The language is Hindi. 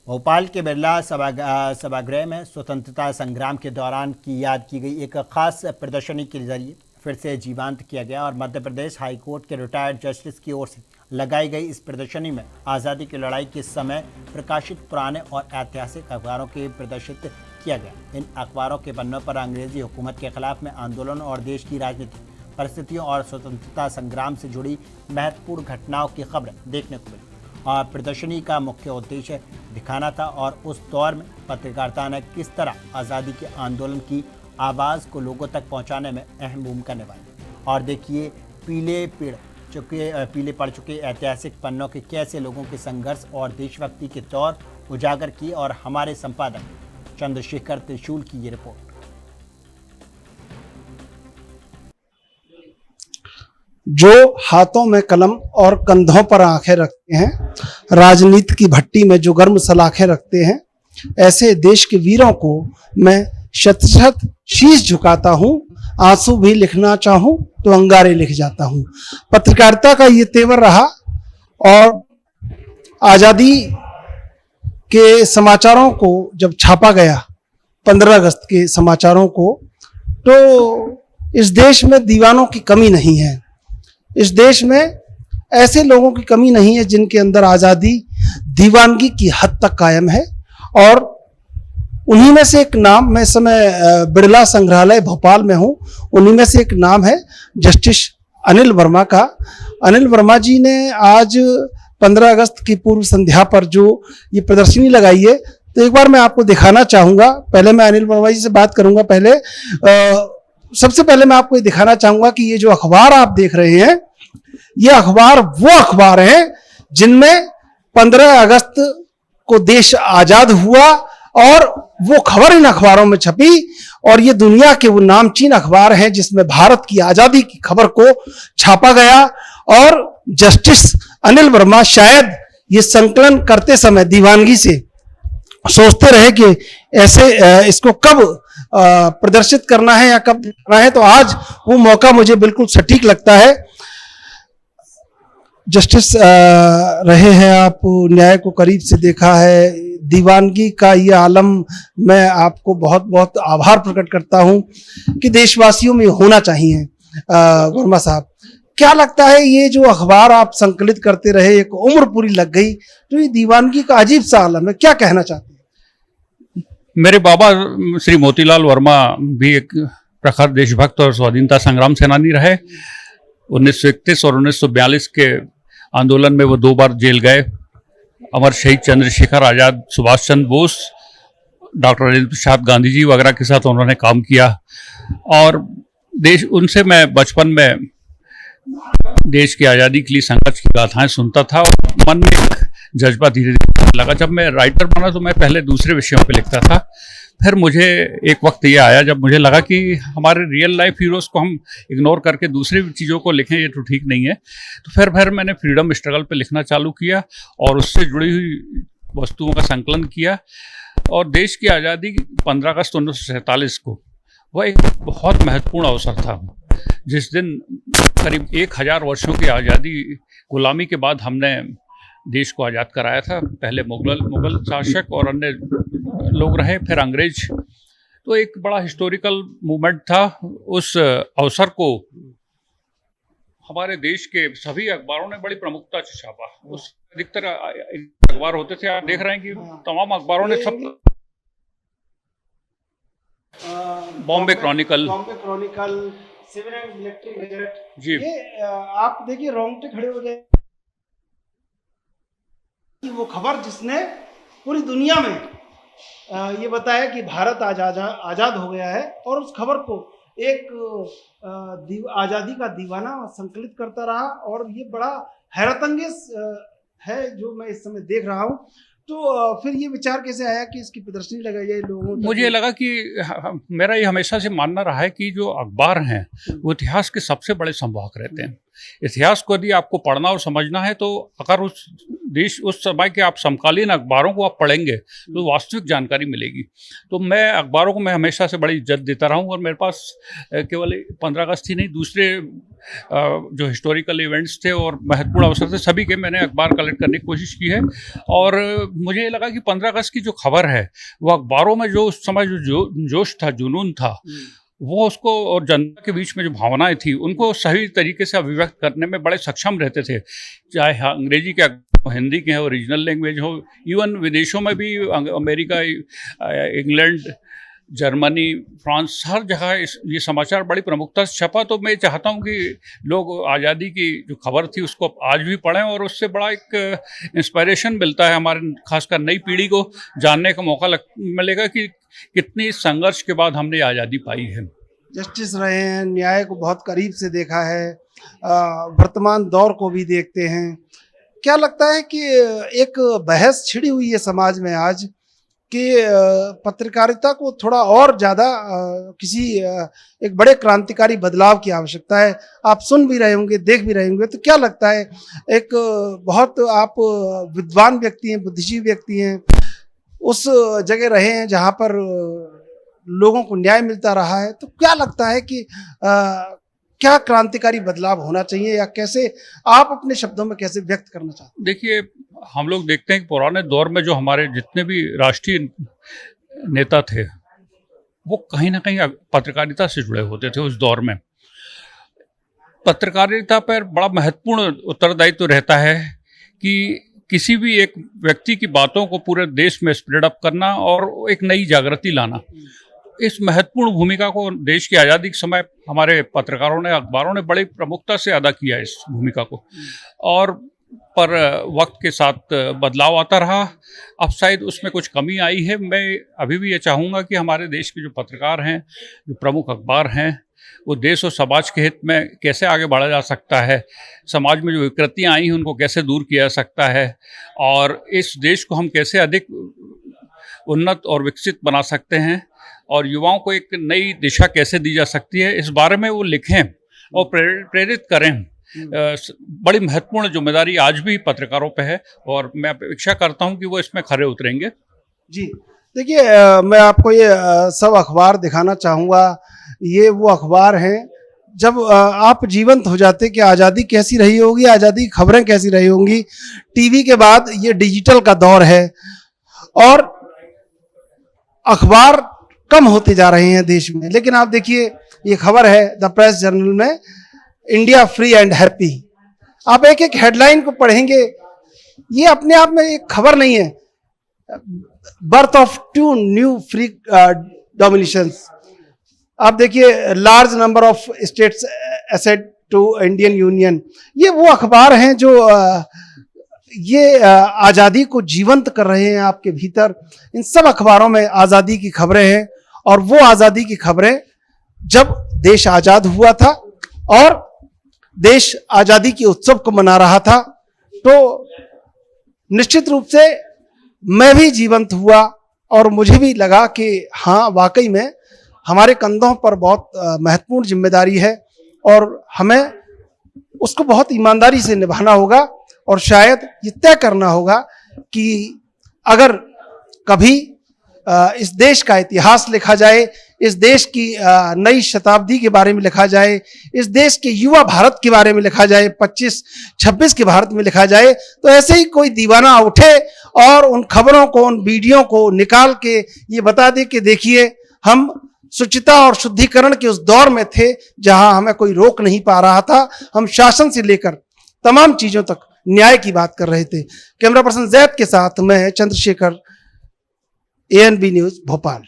भोपाल के बिरला सभागृह में स्वतंत्रता संग्राम के दौरान की याद की गई एक खास प्रदर्शनी के जरिए फिर से जीवंत किया गया और मध्य प्रदेश हाईकोर्ट के रिटायर्ड जस्टिस की ओर से लगाई गई इस प्रदर्शनी में आज़ादी की लड़ाई के समय प्रकाशित पुराने और ऐतिहासिक अखबारों के प्रदर्शित किया गया। इन अखबारों के पन्नों पर अंग्रेजी हुकूमत के खिलाफ में आंदोलन और देश की राजनीतिक परिस्थितियों और स्वतंत्रता संग्राम से जुड़ी महत्वपूर्ण घटनाओं की खबरें देखने को मिली और प्रदर्शनी का मुख्य उद्देश्य दिखाना था और उस दौर में पत्रकारिता ने किस तरह आज़ादी के आंदोलन की आवाज़ को लोगों तक पहुंचाने में अहम भूमिका निभाई। और देखिए पीले पड़ चुके ऐतिहासिक पन्नों के कैसे लोगों के संघर्ष और देशभक्ति के तौर उजागर की और हमारे संपादक चंद्रशेखर त्रिशूल की ये रिपोर्ट। जो हाथों में कलम और कंधों पर आंखें रखते हैं, राजनीति की भट्टी में जो गर्म सलाखें रखते हैं, ऐसे देश के वीरों को मैं शत-शत शीश झुकाता हूं। आंसू भी लिखना चाहूं तो अंगारे लिख जाता हूं। पत्रकारिता का ये तेवर रहा और आजादी के समाचारों को जब छापा गया 15 अगस्त के समाचारों को, तो इस देश में दीवानों की कमी नहीं है। इस देश में ऐसे लोगों की कमी नहीं है जिनके अंदर आज़ादी दीवानगी की हद तक कायम है। और उन्हीं में से एक नाम, मैं इस समय बिरला संग्रहालय भोपाल में हूँ, उन्हीं में से एक नाम है जस्टिस अनिल वर्मा का। अनिल वर्मा जी ने आज 15 अगस्त की पूर्व संध्या पर जो ये प्रदर्शनी लगाई है, तो एक बार मैं आपको दिखाना चाहूँगा। पहले मैं अनिल वर्मा जी से बात करूँगा। सबसे पहले मैं आपको ये दिखाना चाहूँगा कि ये जो अखबार आप देख रहे हैं, ये अखबार वो अखबार हैं जिनमें 15 अगस्त को देश आजाद हुआ और वो खबर इन अखबारों में छपी। और ये दुनिया के वो नामचीन अखबार हैं जिसमें भारत की आजादी की खबर को छापा गया। और जस्टिस अनिल वर्मा शायद ये संकलन करते समय दीवानगी से सोचते रहे कि ऐसे इसको कब प्रदर्शित करना है या कब करना है, तो आज वो मौका मुझे बिल्कुल सटीक लगता है। जस्टिस रहे हैं आप, न्याय को करीब से देखा है, दीवानगी का ये आलम, मैं आपको बहुत बहुत आभार प्रकट करता हूं कि देशवासियों में होना चाहिए। वर्मा साहब, क्या लगता है ये जो अखबार आप संकलित करते रहे, एक उम्र पूरी लग गई, तो ये दीवानगी का अजीब सा आलम है, क्या कहना चाहते हैं? मेरे बाबा श्री मोतीलाल वर्मा भी एक प्रखर देशभक्त और स्वाधीनता संग्राम सेनानी रहे। 1931 और 1942 के आंदोलन में वो 2 बार जेल गए। अमर शहीद चंद्रशेखर आजाद, सुभाष चंद्र बोस, डॉक्टर राजेंद्र प्रसाद गांधी जी वगैरह के साथ उन्होंने काम किया। और उनसे मैं बचपन में देश की आज़ादी के लिए संघर्ष की गाथाएं सुनता था और मन में एक जज्बा धीरे धीरे लगा। जब मैं राइटर बना तो मैं पहले दूसरे विषयों पे लिखता था। फिर मुझे एक वक्त ये आया जब मुझे लगा कि हमारे रियल लाइफ हीरोज़ को हम इग्नोर करके दूसरी चीज़ों को लिखें, ये तो ठीक नहीं है। तो फिर मैंने फ्रीडम स्ट्रगल पे लिखना चालू किया और उससे जुड़ी हुई वस्तुओं का संकलन किया। और देश की आज़ादी 15 अगस्त 1947 को वह एक बहुत महत्वपूर्ण अवसर था, जिस दिन करीब 1000 वर्षों की आज़ादी, गुलामी के बाद हमने देश को आज़ाद कराया था। पहले मुगल शासक और अन्य लोग रहे, फिर अंग्रेज। तो एक बड़ा हिस्टोरिकल मूवमेंट था। उस अवसर को हमारे देश के सभी अखबारों ने बड़ी प्रमुखता से छापा। उस अधिकतर अखबार होते थे, आप देख रहे हैं कि तमाम अखबारों ने सब Bombay Chronicle, Civil and Electric Gazette जी, ये आप देखिए रोंगटे खड़े हो जाए कि वो खबर जिसने पूरी दुनिया में ये बताया कि भारत आजाद हो गया है, और उस खबर को एक आज़ादी का दीवाना संकलित करता रहा। और ये बड़ा हैरतअंगेज है जो मैं इस समय देख रहा हूँ। तो फिर ये विचार कैसे आया कि इसकी प्रदर्शनी लगाई जाए लोगों तक? मुझे लगा कि मेरा ये हमेशा से मानना रहा है कि जो अखबार हैं वो इतिहास के सबसे बड़े संवाहक रहते हैं। इतिहास को यदि आपको पढ़ना और समझना है तो अगर उस समय के आप समकालीन अखबारों को आप पढ़ेंगे तो वास्तविक जानकारी मिलेगी। तो मैं अखबारों को मैं हमेशा से बड़ी इज्जत देता रहा हूँ, और मेरे पास केवल 15 अगस्त ही नहीं, दूसरे जो हिस्टोरिकल इवेंट्स थे और महत्वपूर्ण अवसर थे सभी के मैंने अखबार कलेक्ट करने की कोशिश की है। और मुझे ये लगा कि 15 अगस्त की जो खबर है वो अखबारों में जो उस समय जो जोश था, जुनून था, वो उसको और जनता के बीच में जो भावनाएं थी उनको सही तरीके से अभिव्यक्त करने में बड़े सक्षम रहते थे। चाहे अंग्रेजी के हिंदी के हो, रीजनल लैंग्वेज हो, इवन विदेशों में भी अमेरिका, इंग्लैंड, जर्मनी, फ्रांस, हर जगह ये समाचार बड़ी प्रमुखता से छपा। तो मैं चाहता हूँ कि लोग आज़ादी की जो खबर थी उसको आज भी पढ़ें, और उससे बड़ा एक इंस्पायरेशन मिलता है हमारे खासकर नई पीढ़ी को जानने का मौका मिलेगा कि कितनी संघर्ष के बाद हमने आज़ादी पाई है। जस्टिस रहे हैं, न्याय को बहुत करीब से देखा है, वर्तमान दौर को भी देखते हैं। क्या लगता है कि एक बहस छिड़ी हुई है समाज में आज कि पत्रकारिता को थोड़ा और ज़्यादा किसी एक बड़े क्रांतिकारी बदलाव की आवश्यकता है। आप सुन भी रहे होंगे, देख भी रहे होंगे, तो क्या लगता है, एक बहुत आप विद्वान व्यक्ति हैं, बुद्धिजीवी व्यक्ति हैं, उस जगह रहे हैं जहाँ पर लोगों को न्याय मिलता रहा है, तो क्या लगता है कि क्या क्रांतिकारी बदलाव होना चाहिए, या कैसे आप अपने शब्दों में कैसे व्यक्त करना चाहते हैं? देखिए, हम लोग देखते हैं कि पुराने दौर में जो हमारे जितने भी राष्ट्रीय नेता थे वो कहीं ना कहीं पत्रकारिता से जुड़े होते थे। उस दौर में पत्रकारिता पर बड़ा महत्वपूर्ण उत्तरदायित्व रहता है कि किसी भी एक व्यक्ति की बातों को पूरे देश में स्प्रेड अप करना और एक नई जागृति लाना। इस महत्वपूर्ण भूमिका को देश की आज़ादी के समय हमारे पत्रकारों ने, अखबारों ने बड़ी प्रमुखता से अदा किया इस भूमिका को, और पर वक्त के साथ बदलाव आता रहा। अब शायद उसमें कुछ कमी आई है। मैं अभी भी ये चाहूँगा कि हमारे देश के जो पत्रकार हैं, जो प्रमुख अखबार हैं, वो देश और समाज के हित में कैसे आगे बढ़ा जा सकता है, समाज में जो विकृतियाँ आई हैं उनको कैसे दूर किया जा सकता है, और इस देश को हम कैसे अधिक उन्नत और विकसित बना सकते हैं, और युवाओं को एक नई दिशा कैसे दी जा सकती है, इस बारे में वो लिखें और प्रेरित करें। बड़ी महत्वपूर्ण जिम्मेदारी आज भी पत्रकारों पे है, और मैं अपेक्षा करता हूं कि वो इसमें खरे उतरेंगे। जी देखिए, मैं आपको ये सब अखबार दिखाना चाहूँगा। ये वो अखबार हैं जब आप जीवंत हो जाते कि आज़ादी कैसी रही होगी, आज़ादी की खबरें कैसी रही होंगी। टीवी के बाद ये डिजिटल का दौर है और अखबार कम होते जा रहे हैं देश में। लेकिन आप देखिए, ये खबर है द प्रेस जर्नल में, इंडिया फ्री एंड हैप्पी। आप एक एक हेडलाइन को पढ़ेंगे, ये अपने आप में एक खबर नहीं है। Birth of 2 new free dominations. आप देखिए, large number of states asset to Indian Union. ये वो अखबार हैं जो ये आज़ादी को जीवंत कर रहे हैं आपके भीतर। इन सब अखबारों में आज़ादी की खबरें हैं, और वो आज़ादी की खबरें जब देश आज़ाद हुआ था और देश आज़ादी के उत्सव को मना रहा था, तो निश्चित रूप से मैं भी जीवंत हुआ और मुझे भी लगा कि हाँ, वाकई में हमारे कंधों पर बहुत महत्वपूर्ण जिम्मेदारी है, और हमें उसको बहुत ईमानदारी से निभाना होगा। और शायद ये तय करना होगा कि अगर कभी इस देश का इतिहास लिखा जाए, इस देश की नई शताब्दी के बारे में लिखा जाए, इस देश के युवा भारत के बारे में लिखा जाए, 25-26 के भारत में लिखा जाए, तो ऐसे ही कोई दीवाना उठे और उन खबरों को, उन वीडियो को निकाल के ये बता दे कि देखिए, हम शुचिता और शुद्धिकरण के उस दौर में थे जहां हमें कोई रोक नहीं पा रहा था। हम शासन से लेकर तमाम चीजों तक न्याय की बात कर रहे थे। कैमरा पर्सन जैद के साथ मैं चंद्रशेखर, ANB न्यूज भोपाल।